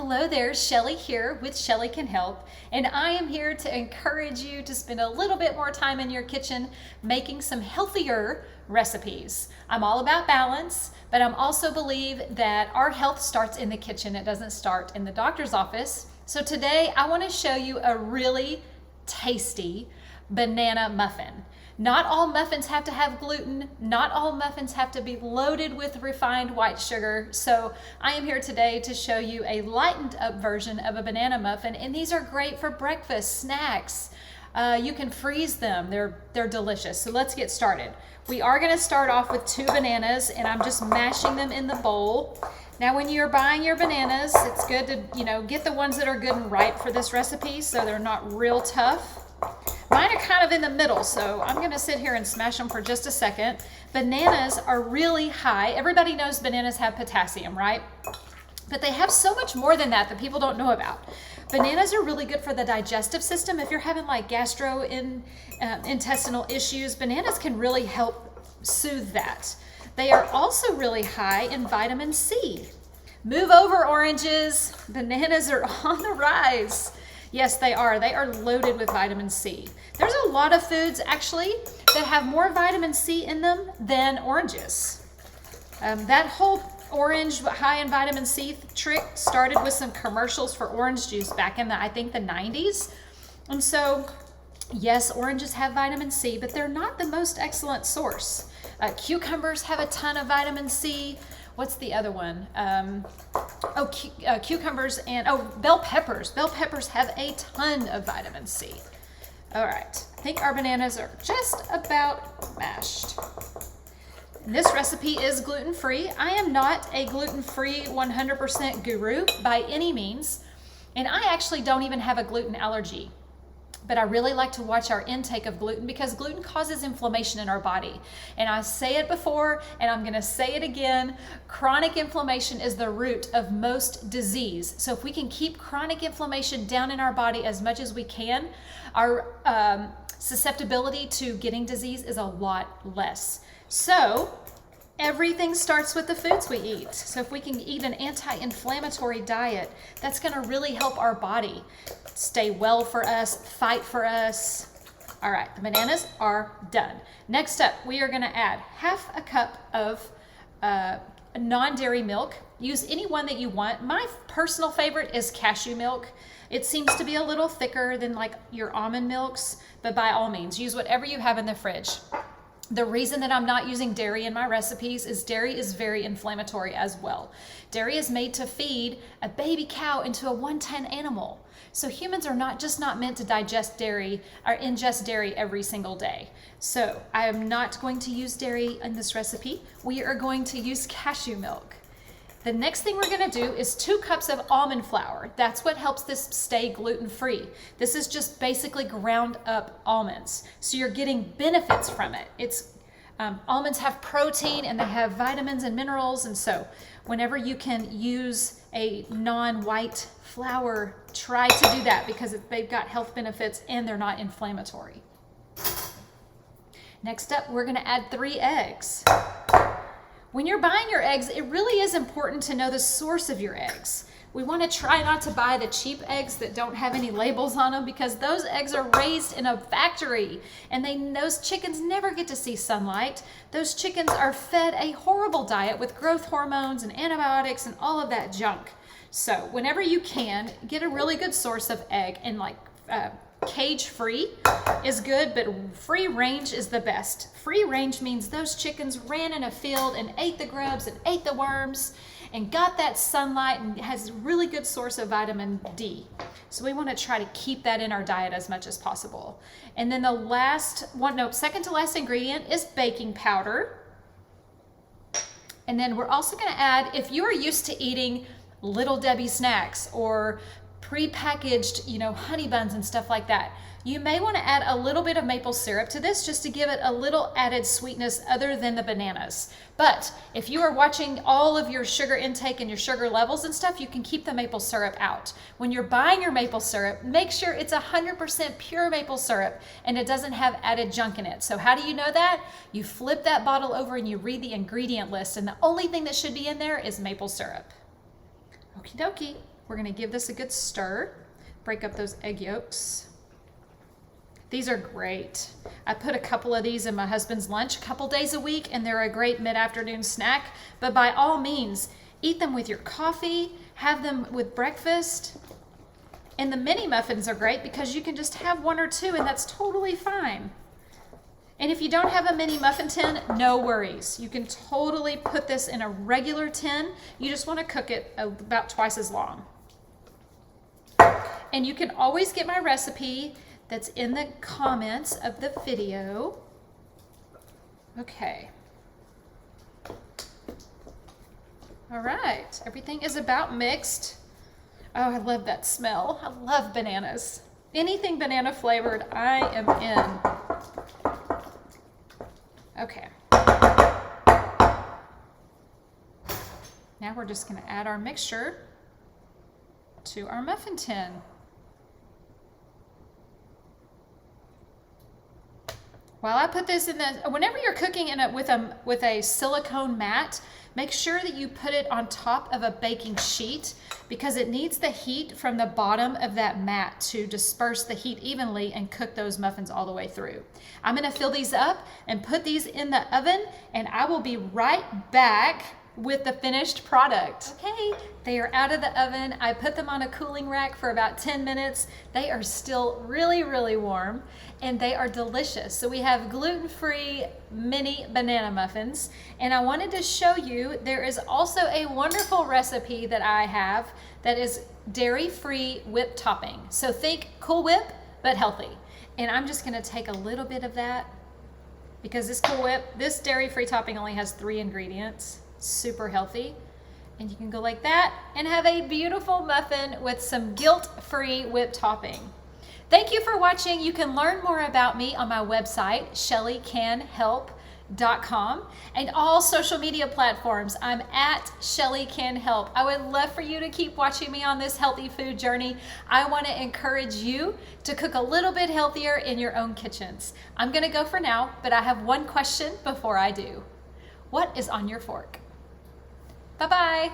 Hello there, Shelly here with Shelly Can Help, and I am here to encourage you to spend a little bit more time in your kitchen making some healthier recipes. I'm all about balance, but I also believe that our health starts in the kitchen. It doesn't start in the doctor's office. So today I want to show you a really tasty banana muffin. Not all muffins have to have gluten. Not all muffins have to be loaded with refined white sugar. So I am here today to show you a lightened up version of a banana muffin. And these are great for breakfast, snacks. You can freeze them. They're delicious. So let's get started. We are going to start off with 2 bananas, and I'm just mashing them in the bowl. Now when you're buying your bananas, it's good to, get the ones that are good and ripe for this recipe so they're not real tough. Mine are kind of in the middle, so I'm going to sit here and smash them for just a second. Bananas are really high. Everybody knows bananas have potassium, right? But they have so much more than that people don't know about. Bananas are really good for the digestive system. If you're having like gastrointestinal issues, bananas can really help soothe that. They are also really high in vitamin C. Move over, oranges. Bananas are on the rise. Yes, they are. They are loaded with vitamin C. There's a lot of foods actually that have more vitamin C in them than oranges. That whole orange high in vitamin C trick started with some commercials for orange juice back in I think the 90s. And so, yes, oranges have vitamin C, but they're not the most excellent source. Cucumbers have a ton of vitamin C. What's the other one? Cucumbers and, bell peppers. Bell peppers have a ton of vitamin C. All right, I think our bananas are just about mashed. This recipe is gluten-free. I am not a gluten-free 100% guru by any means, and I actually don't even have a gluten allergy. But I really like to watch our intake of gluten because gluten causes inflammation in our body. And I say it before, and I'm gonna say it again, chronic inflammation is the root of most disease. So if we can keep chronic inflammation down in our body as much as we can, our susceptibility to getting disease is a lot less. So everything starts with the foods we eat. So if we can eat an anti-inflammatory diet, that's gonna really help our body stay well for us, fight for us. All right, the bananas are done. Next up, we are gonna add half a cup of non-dairy milk. Use any one that you want. My personal favorite is cashew milk. It seems to be a little thicker than like your almond milks, but by all means, use whatever you have in the fridge. The reason that I'm not using dairy in my recipes is dairy is very inflammatory as well. Dairy is made to feed a baby cow into a 1-ton animal. So humans are not meant to digest dairy or ingest dairy every single day. So I am not going to use dairy in this recipe. We are going to use cashew milk. The next thing we're gonna do is 2 cups of almond flour. That's what helps this stay gluten-free. This is just basically ground up almonds. So you're getting benefits from it. Almonds have protein and they have vitamins and minerals. And so whenever you can use a non-white flour, try to do that because they've got health benefits and they're not inflammatory. Next up, we're gonna add 3 eggs. When you're buying your eggs, it really is important to know the source of your eggs. We want to try not to buy the cheap eggs that don't have any labels on them because those eggs are raised in a factory and those chickens never get to see sunlight. Those chickens are fed a horrible diet with growth hormones and antibiotics and all of that junk. So whenever you can, get a really good source of egg, and cage-free is good, but free range is the best. Free range means those chickens ran in a field and ate the grubs and ate the worms and got that sunlight and has a really good source of vitamin D. So we want to try to keep that in our diet as much as possible. And then the second to last ingredient is baking powder. And then we're also going to add, if you are used to eating Little Debbie snacks or pre-packaged, honey buns and stuff like that, you may want to add a little bit of maple syrup to this just to give it a little added sweetness other than the bananas. But if you are watching all of your sugar intake and your sugar levels and stuff, you can keep the maple syrup out. When you're buying your maple syrup, make sure it's 100% pure maple syrup and it doesn't have added junk in it. So how do you know that? You flip that bottle over and you read the ingredient list, and the only thing that should be in there is maple syrup. Okie dokie. We're gonna give this a good stir. Break up those egg yolks. These are great. I put a couple of these in my husband's lunch a couple days a week, and they're a great mid-afternoon snack. But by all means, eat them with your coffee, have them with breakfast. And the mini muffins are great because you can just have one or two, and that's totally fine. And if you don't have a mini muffin tin, no worries. You can totally put this in a regular tin. You just want to cook it about twice as long. And you can always get my recipe that's in the comments of the video. Okay. All right, everything is about mixed. Oh, I love that smell. I love bananas. Anything banana flavored, I am in. Okay. Now we're just going to add our mixture to our muffin tin. While I put this in the, whenever you're cooking in with a silicone mat, make sure that you put it on top of a baking sheet because it needs the heat from the bottom of that mat to disperse the heat evenly and cook those muffins all the way through. I'm gonna fill these up and put these in the oven, and I will be right back with the finished product. Okay, they are out of the oven. I put them on a cooling rack for about 10 minutes. They are still really, really warm, and they are delicious. So we have gluten-free mini banana muffins, and I wanted to show you there is also a wonderful recipe that I have that is dairy-free whipped topping. So think Cool Whip, but healthy. And I'm just gonna take a little bit of that because this Cool Whip, this dairy-free topping only has 3 ingredients. Super healthy, and you can go like that and have a beautiful muffin with some guilt-free whipped topping. Thank you for watching. You can learn more about me on my website, ShellyCanHelp.com, and all social media platforms. I'm at ShellyCanHelp. I would love for you to keep watching me on this healthy food journey. I want to encourage you to cook a little bit healthier in your own kitchens. I'm going to go for now, but I have one question before I do. What is on your fork? Bye-bye.